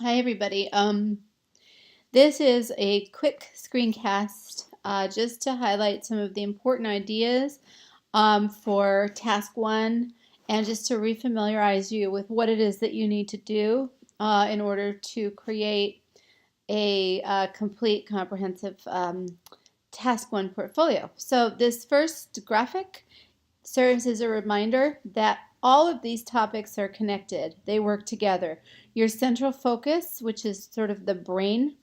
Hi, everybody. This is a quick screencast just to highlight some of the important ideas for task one and just to refamiliarize you with what it is that you need to do in order to create a complete, comprehensive task one portfolio. So this first graphic serves as a reminder that all of these topics are connected. They work together. Your central focus, which is sort of the brain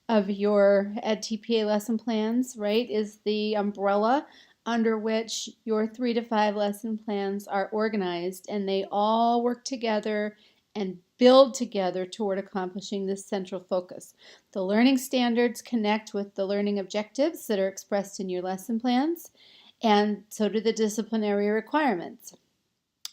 of your EdTPA lesson plans, right, is the umbrella under which your 3 to 5 lesson plans are organized, and they all work together and build together toward accomplishing this central focus. The learning standards connect with the learning objectives that are expressed in your lesson plans, and so do the disciplinary requirements.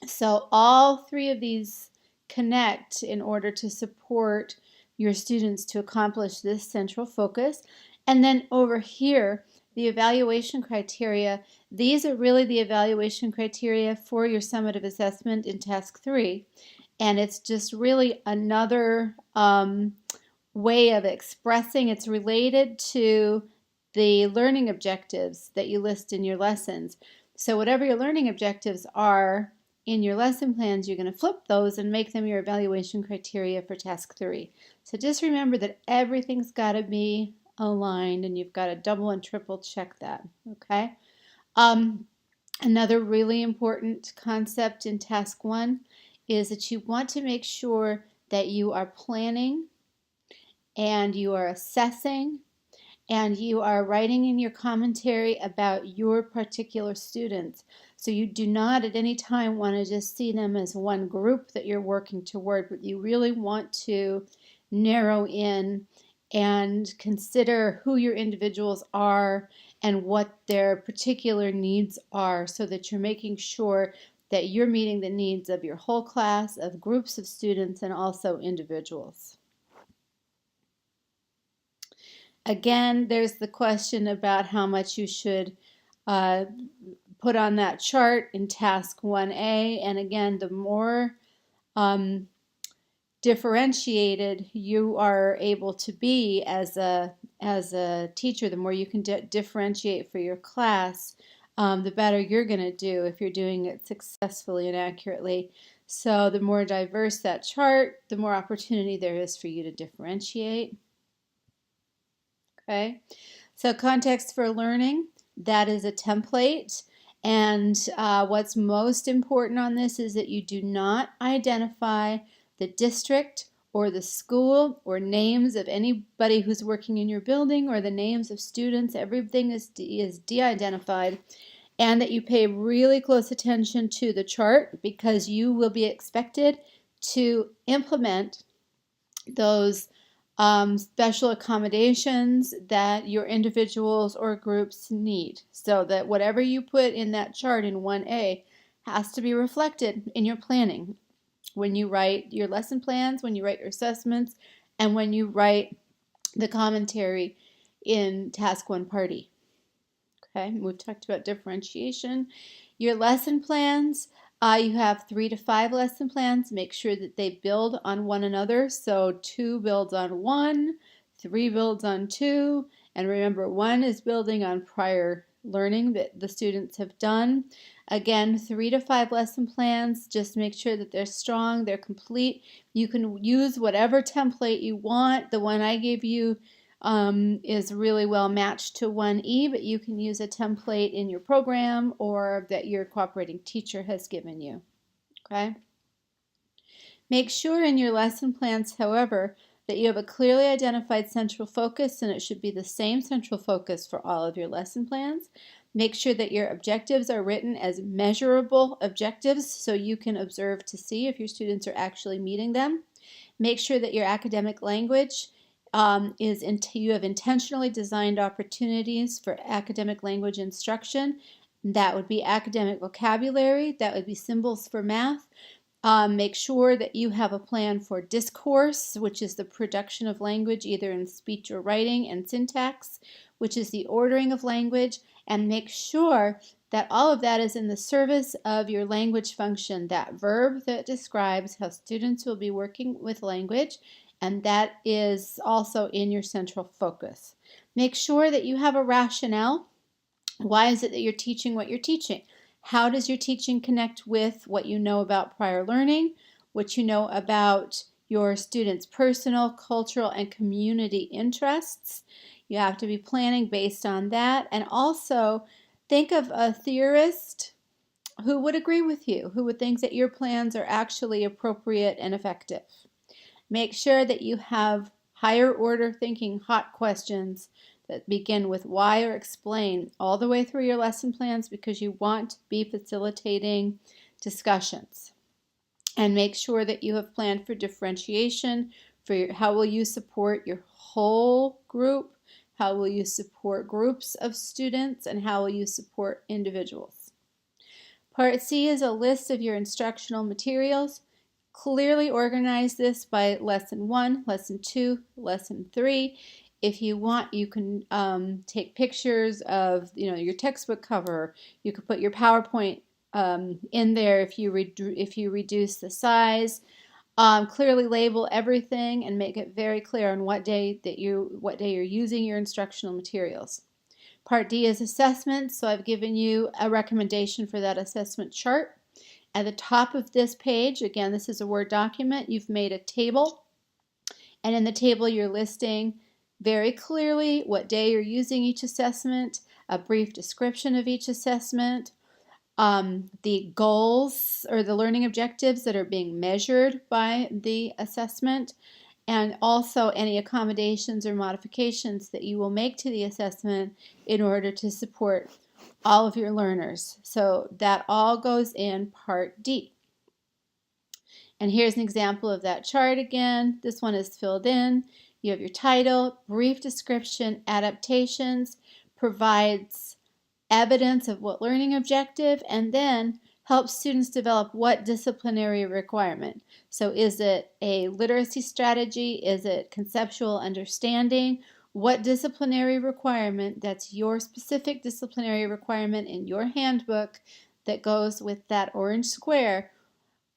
So all three of these connect in order to support your students to accomplish this central focus. And then over here, the evaluation criteria, these are really the evaluation criteria for your summative assessment in task 3. And it's just really another way of expressing. It's related to the learning objectives that you list in your lessons. So whatever your learning objectives are in your lesson plans, you're going to flip those and make them your evaluation criteria for task 3. So just remember that everything's got to be aligned, and you've got to double and triple check that. Okay. Another really important concept in task 1 is that you want to make sure that you are planning and you are assessing and you are writing in your commentary about your particular students. So you do not at any time want to just see them as one group that you're working toward, but you really want to narrow in and consider who your individuals are and what their particular needs are, so that you're making sure that you're meeting the needs of your whole class, of groups of students, and also individuals. Again, there's the question about how much you should put on that chart in task 1A. And again, the more differentiated you are able to be as a teacher, the more you can differentiate for your class, the better you're going to do if you're doing it successfully and accurately. So the more diverse that chart, the more opportunity there is for you to differentiate. Okay, so context for learning, that is a template. And what's most important on this is that you do not identify the district or the school or names of anybody who's working in your building or the names of students. Everything is de-identified. And that you pay really close attention to the chart, because you will be expected to implement those special accommodations that your individuals or groups need, so that whatever you put in that chart in 1A has to be reflected in your planning when you write your lesson plans, when you write your assessments, and when you write the commentary in task 1 party. Okay, we've talked about differentiation. Your lesson plans, you have 3 to 5 lesson plans. Make sure that they build on one another. So 2 builds on 1, 3 builds on 2, and remember 1 is building on prior learning that the students have done. Again, 3 to 5 lesson plans, just make sure that they're strong, they're complete. You can use whatever template you want. The one I gave you is really well matched to 1E, but you can use a template in your program or that your cooperating teacher has given you. Okay? Make sure in your lesson plans, however, that you have a clearly identified central focus, and it should be the same central focus for all of your lesson plans. Make sure that your objectives are written as measurable objectives so you can observe to see if your students are actually meeting them. Make sure that your academic language you have intentionally designed opportunities for academic language instruction. That would be academic vocabulary, that would be symbols for math. Make sure that you have a plan for discourse, which is the production of language either in speech or writing, and syntax, which is the ordering of language, and make sure that all of that is in the service of your language function, that verb that describes how students will be working with language, and that is also in your central focus. Make sure that you have a rationale. Why is it that you're teaching what you're teaching? How does your teaching connect with what you know about prior learning, what you know about your students' personal, cultural, and community interests? You have to be planning based on that. And also think of a theorist who would agree with you, who would think that your plans are actually appropriate and effective. Make sure that you have higher order thinking, hot questions that begin with why or explain all the way through your lesson plans, because you want to be facilitating discussions. And make sure that you have planned for differentiation, for how will you support your whole group, how will you support groups of students, and how will you support individuals. Part C is a list of your instructional materials. Clearly organize this by lesson 1, lesson 2, lesson 3. If you want, you can take pictures of your textbook cover. You could put your PowerPoint in there if you reduce the size. Clearly label everything and make it very clear on what day you're using your instructional materials. Part D is assessment, so I've given you a recommendation for that assessment chart. At the top of this page, again, this is a Word document, you've made a table, and in the table you're listing very clearly what day you're using each assessment, a brief description of each assessment, the goals or the learning objectives that are being measured by the assessment, and also any accommodations or modifications that you will make to the assessment in order to support all of your learners. So that all goes in Part D. And here's an example of that chart again. This one is filled in. You have your title, brief description, adaptations, provides evidence of what learning objective, and then helps students develop what disciplinary requirement. So is it a literacy strategy? Is it conceptual understanding? What disciplinary requirement, that's your specific disciplinary requirement in your handbook that goes with that orange square,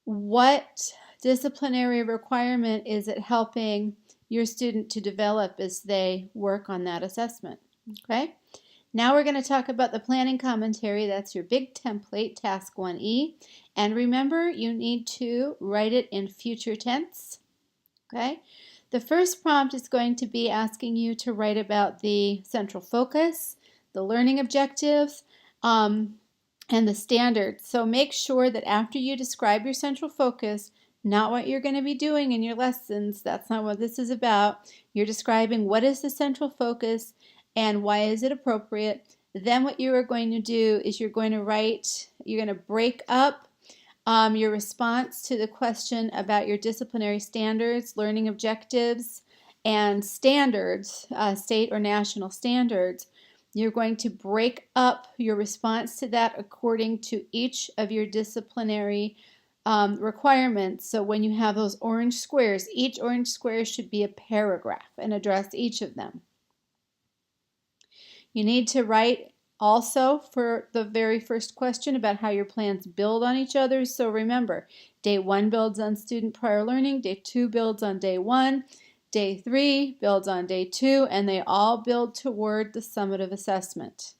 what disciplinary requirement is it helping your student to develop as they work on that assessment? Okay. Now we're going to talk about the planning commentary. That's your big template, task 1E. And remember, you need to write it in future tense. Okay. The first prompt is going to be asking you to write about the central focus, the learning objectives, and the standards. So make sure that after you describe your central focus, not what you're going to be doing in your lessons, that's not what this is about. You're describing what is the central focus and why is it appropriate. Then what you are going to do is you're going to break up your response to the question about your disciplinary standards, learning objectives, and standards, state or national standards. You're going to break up your response to that according to each of your disciplinary requirements. So when you have those orange squares, each orange square should be a paragraph and address each of them. You need to write also for the very first question about how your plans build on each other. So remember, day 1 builds on student prior learning, day 2 builds on day 1, day 3 builds on day 2, and they all build toward the summative assessment.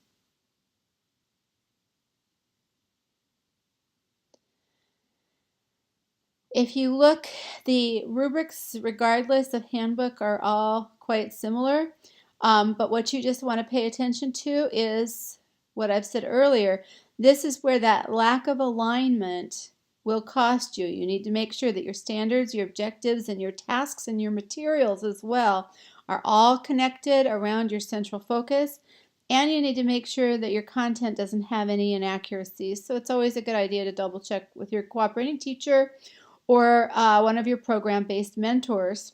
If you look, the rubrics, regardless of handbook, are all quite similar. But what you just want to pay attention to is what I've said earlier. This is where that lack of alignment will cost you. You need to make sure that your standards, your objectives, and your tasks and your materials as well are all connected around your central focus. And you need to make sure that your content doesn't have any inaccuracies. So it's always a good idea to double check with your cooperating teacher or one of your program-based mentors.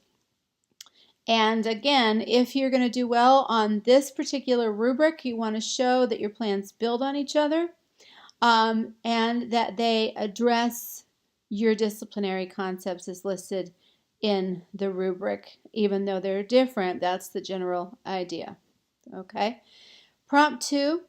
And again, if you're going to do well on this particular rubric, you want to show that your plans build on each other and that they address your disciplinary concepts as listed in the rubric. Even though they're different, that's the general idea. Okay. Prompt 2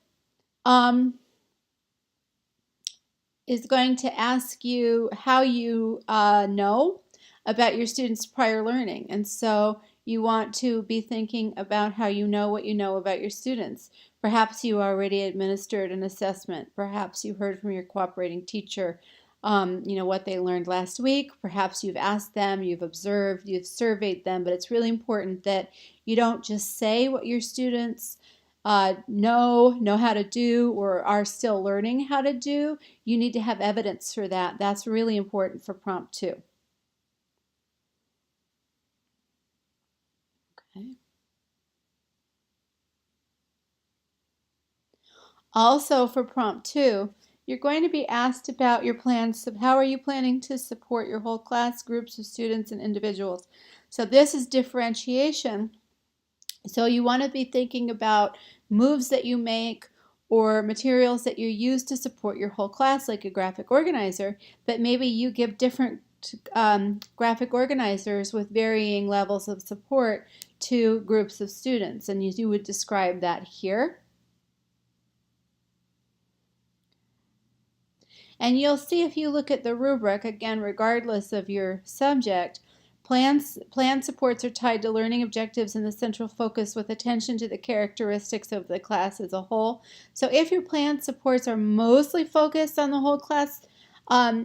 is going to ask you how you know about your students' prior learning. And so you want to be thinking about how you know what you know about your students. Perhaps you already administered an assessment. Perhaps you heard from your cooperating teacher, what they learned last week. Perhaps you've asked them, you've observed, you've surveyed them, but it's really important that you don't just say what your students know how to do or are still learning how to do. You need to have evidence for that. That's really important for prompt 2. Okay. Also for prompt 2, you're going to be asked about your plans. How are you planning to support your whole class, groups of students, and individuals? So this is differentiation. So you want to be thinking about moves that you make or materials that you use to support your whole class, like a graphic organizer, but maybe you give different graphic organizers with varying levels of support to groups of students, and you would describe that here. And you'll see if you look at the rubric, again, regardless of your subject, plan supports are tied to learning objectives and the central focus with attention to the characteristics of the class as a whole. So if your plan supports are mostly focused on the whole class,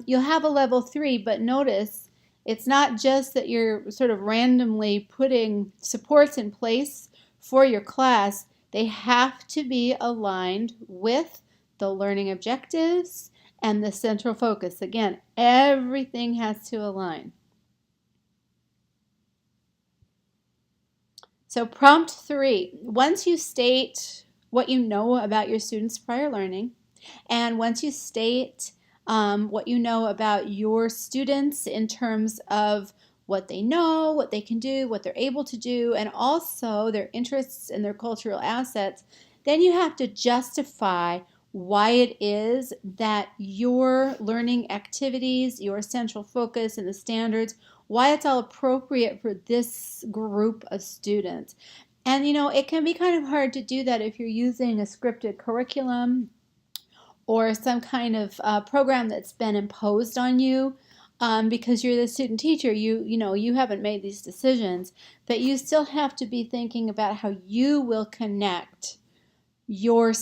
you'll have a level 3, but notice it's not just that you're sort of randomly putting supports in place for your class. They have to be aligned with the learning objectives and the central focus. Again, everything has to align. So prompt 3, once you state what you know about your students' prior learning, and once you state what you know about your students in terms of what they know, what they can do, what they're able to do, and also their interests and their cultural assets, then you have to justify why it is that your learning activities, your central focus, and the standards, why it's all appropriate for this group of students. And it can be kind of hard to do that if you're using a scripted curriculum or some kind of program that's been imposed on you because you're the student teacher. You haven't made these decisions, but you still have to be thinking about how you will connect your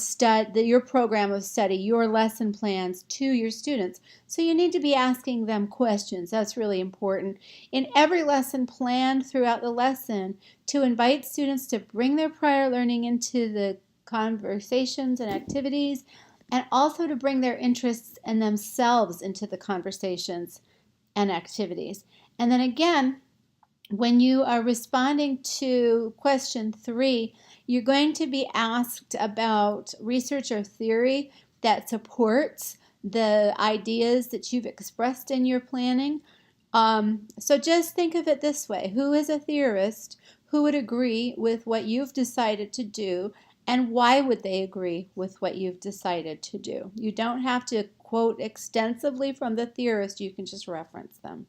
program of study, your lesson plans to your students. So you need to be asking them questions. That's really important. In every lesson plan throughout the lesson, to invite students to bring their prior learning into the conversations and activities, and also to bring their interests and themselves into the conversations and activities. And then again, when you are responding to question 3, you're going to be asked about research or theory that supports the ideas that you've expressed in your planning. So just think of it this way. Who is a theorist who would agree with what you've decided to do, and why would they agree with what you've decided to do? You don't have to quote extensively from the theorist. You can just reference them.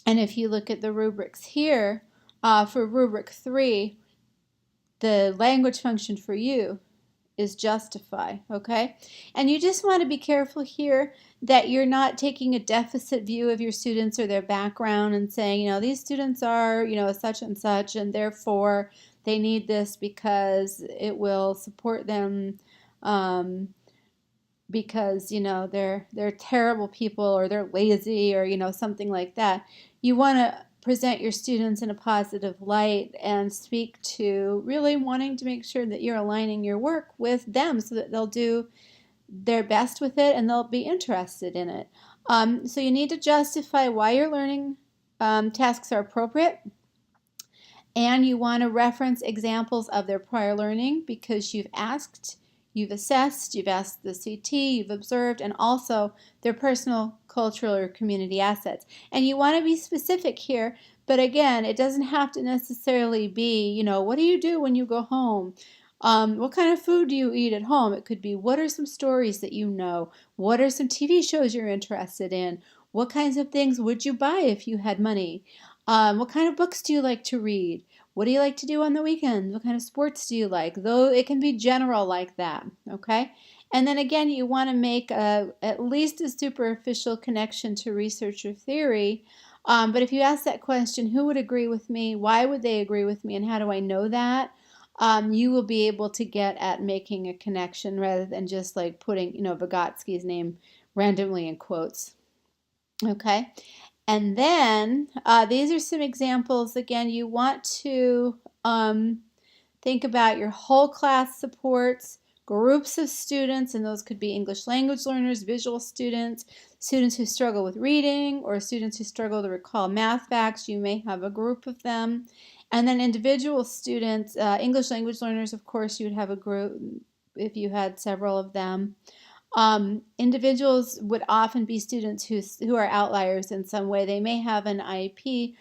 And if you look at the rubrics here, for rubric 3, the language function for you is justify, okay? And you just want to be careful here that you're not taking a deficit view of your students or their background and saying, these students are, such and such, and therefore they need this because it will support them because they're terrible people, or they're lazy, or something like that. You want to present your students in a positive light and speak to really wanting to make sure that you're aligning your work with them so that they'll do their best with it and they'll be interested in it. So you need to justify why your learning tasks are appropriate, and you want to reference examples of their prior learning because you've asked, you've assessed, you've asked the CT, you've observed, and also their personal, cultural, or community assets. And you want to be specific here, but again, it doesn't have to necessarily be, what do you do when you go home? What kind of food do you eat at home? It could be, what are some stories that you know? What are some TV shows you're interested in? What kinds of things would you buy if you had money? What kind of books do you like to read? What do you like to do on the weekends? What kind of sports do you like? Though it can be general like that, okay? And then again, you want to make at least a superficial connection to research or theory. But if you ask that question, who would agree with me? Why would they agree with me? And how do I know that? You will be able to get at making a connection rather than just like putting, Vygotsky's name randomly in quotes. Okay. And then these are some examples. Again, you want to think about your whole class supports, groups of students, and those could be English language learners, visual students, students who struggle with reading, or students who struggle to recall math facts. You may have a group of them. And then individual students, English language learners, of course, you would have a group if you had several of them. Individuals would often be students who are outliers in some way. They may have an IEP,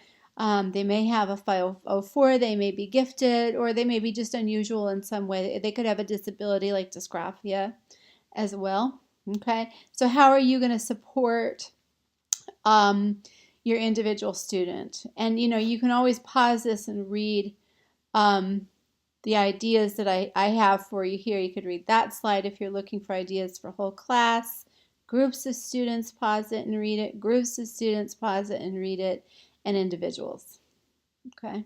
they may have a 504, they may be gifted, or they may be just unusual in some way. They could have a disability like dysgraphia as well. Okay, so how are you going to support your individual student? And you can always pause this and read the ideas that I have for you here. You could read that slide if you're looking for ideas for whole class. Groups of students, pause it and read it. Groups of students, pause it and read it. And individuals. Okay.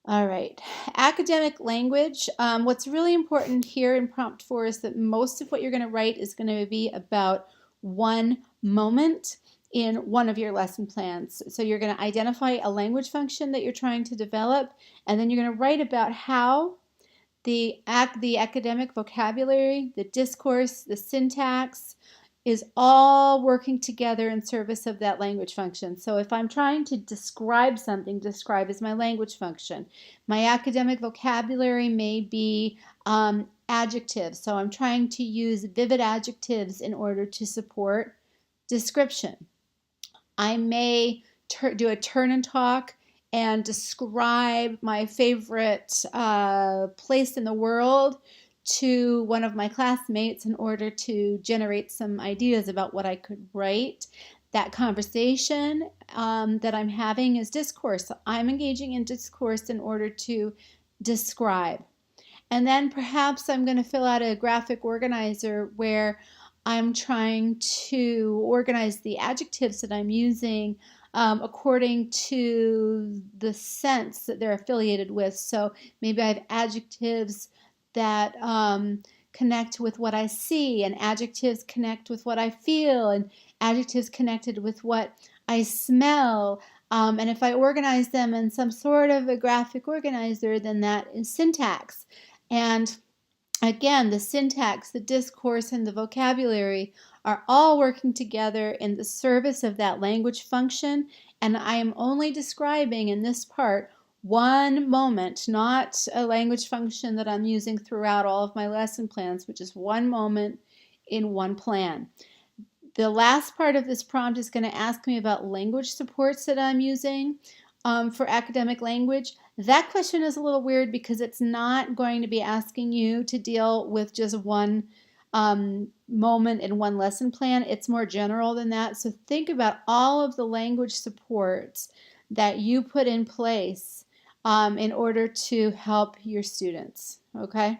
All right. Academic language. What's really important here in prompt 4 is that most of what you're going to write is going to be about one moment in one of your lesson plans. So you're going to identify a language function that you're trying to develop, and then you're going to write about how the academic vocabulary, the discourse, the syntax is all working together in service of that language function. So if I'm trying to describe something, describe is my language function. My academic vocabulary may be adjectives. So I'm trying to use vivid adjectives in order to support description. I may do a turn and talk and describe my favorite place in the world to one of my classmates in order to generate some ideas about what I could write. That conversation that I'm having is discourse. I'm engaging in discourse in order to describe. And then perhaps I'm going to fill out a graphic organizer where I'm trying to organize the adjectives that I'm using according to the sense that they're affiliated with. So maybe I have adjectives that connect with what I see, and adjectives connect with what I feel, and adjectives connected with what I smell. And if I organize them in some sort of a graphic organizer, then that is syntax. And again, the syntax, the discourse, and the vocabulary are all working together in the service of that language function. And I am only describing in this part one moment, not a language function that I'm using throughout all of my lesson plans, which is one moment in one plan. The last part of this prompt is going to ask me about language supports that I'm using for academic language. That question is a little weird because it's not going to be asking you to deal with just one moment in one lesson plan. It's more general than that. So think about all of the language supports that you put in place in order to help your students, okay?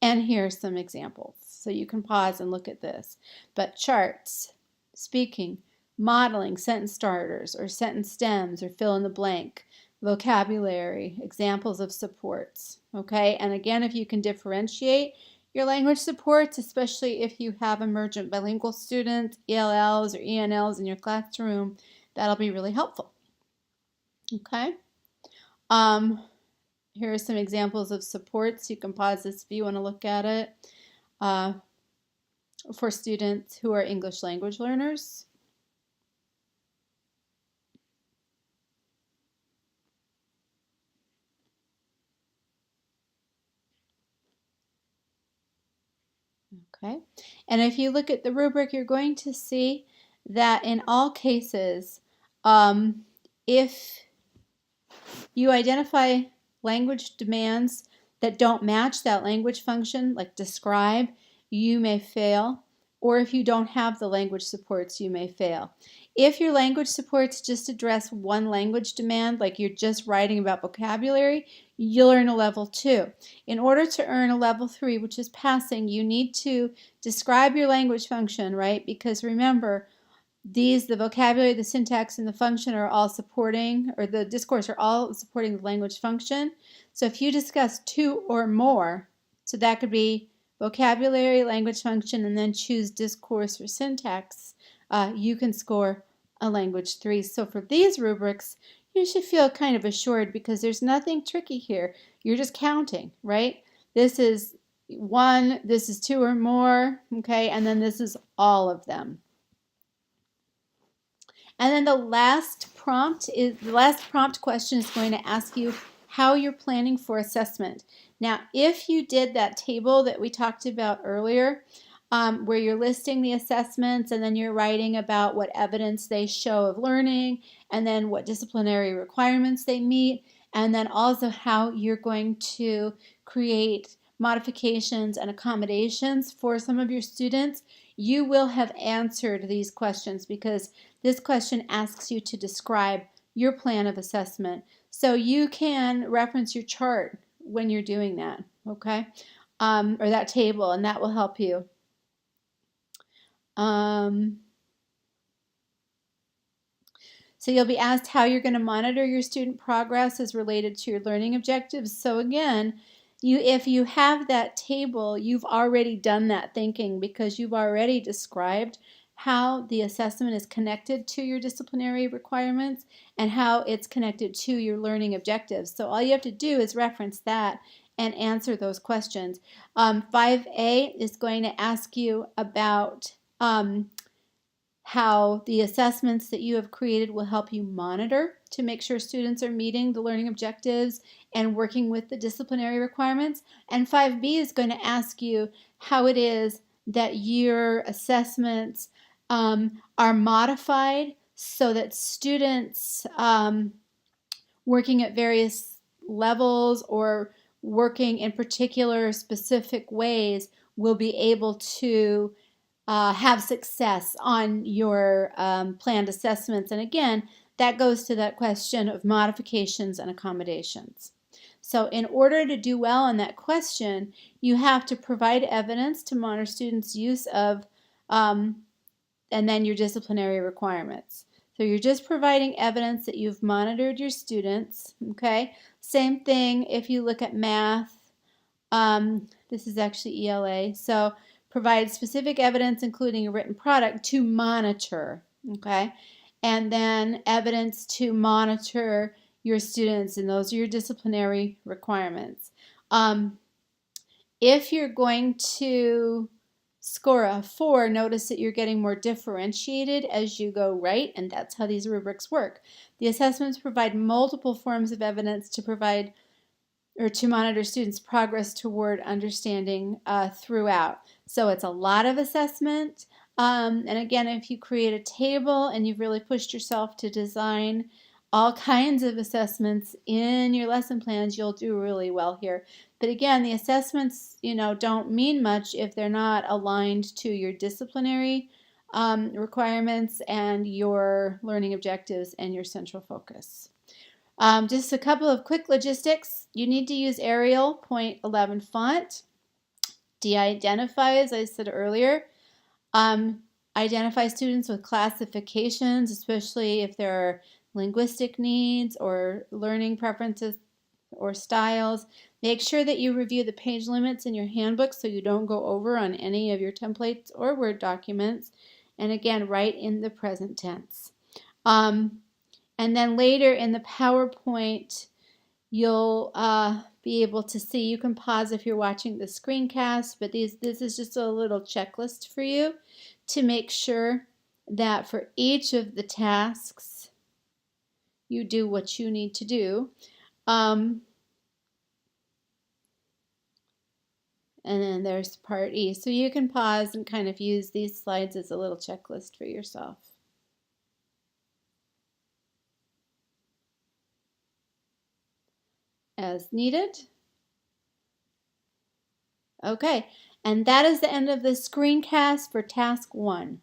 And here are some examples. So you can pause and look at this. But charts, speaking, modeling, sentence starters or sentence stems or fill in the blank, vocabulary, examples of supports, okay? And again, if you can differentiate your language supports, especially if you have emergent bilingual students, ELLs or ENLs in your classroom, that'll be really helpful, okay? Here are some examples of supports. You can pause this if you want to look at it for students who are English language learners. Okay, and if you look at the rubric, you're going to see that in all cases, if you identify language demands that don't match that language function, like describe, you may fail. or if you don't have the language supports, you may fail. If your language supports just address one language demand, like you're just writing about vocabulary, you'll earn a level 2. In order to earn a level 3, which is passing, you need to describe your language function, right? Because remember, the vocabulary, the syntax, and the function are all supporting, or the discourse are all supporting the language function. So if you discuss 2 or more, so that could be vocabulary, language function, and then choose discourse or syntax, you can score a language 3. So for these rubrics, you should feel kind of assured because there's nothing tricky here. You're just counting, right? This is 1, this is 2 or more, okay, and then this is all of them. And then the last prompt question is going to ask you how you're planning for assessment. Now, if you did that table that we talked about earlier, where you're listing the assessments and then you're writing about what evidence they show of learning and then what disciplinary requirements they meet, and then also how you're going to create modifications and accommodations for some of your students, you will have answered these questions because this question asks you to describe your plan of assessment. So you can reference your chart when you're doing that, okay? Or that table, and that will help you. So you'll be asked how you're going to monitor your student progress as related to your learning objectives. So again, if you have that table, you've already done that thinking because you've already described how the assessment is connected to your disciplinary requirements and how it's connected to your learning objectives. So all you have to do is reference that and answer those questions. 5A is going to ask you about how the assessments that you have created will help you monitor to make sure students are meeting the learning objectives and working with the disciplinary requirements. And 5B is going to ask you how it is that your assessments are modified so that students working at various levels or working in particular specific ways will be able to have success on your planned assessments. And again, that goes to that question of modifications and accommodations. So in order to do well on that question, you have to provide evidence to monitor students' use of and then your disciplinary requirements. So you're just providing evidence that you've monitored your students, okay? Same thing if you look at math. This is actually ELA. So provide specific evidence, including a written product, to monitor, okay? And then evidence to monitor your students, and those are your disciplinary requirements. If you're going to score a 4, notice that you're getting more differentiated as you go right, and that's how these rubrics work. The assessments provide multiple forms of evidence to provide or to monitor students' progress toward understanding throughout. So it's a lot of assessment. And again, if you create a table and you've really pushed yourself to design all kinds of assessments in your lesson plans, you'll do really well here. But again, the assessments, don't mean much if they're not aligned to your disciplinary requirements and your learning objectives and your central focus. Just a couple of quick logistics. You need to use Arial point 11 font. De-identify, as I said earlier. Identify students with classifications, especially if there are linguistic needs or learning preferences or styles. Make sure that you review the page limits in your handbook so you don't go over on any of your templates or Word documents. And again, write in the present tense. And then later in the PowerPoint, you'll be able to see, you can pause if you're watching the screencast, but this is just a little checklist for you to make sure that for each of the tasks, you do what you need to do. And then there's part E. So you can pause and kind of use these slides as a little checklist for yourself. As needed. Okay, And that is the end of the screencast for task 1.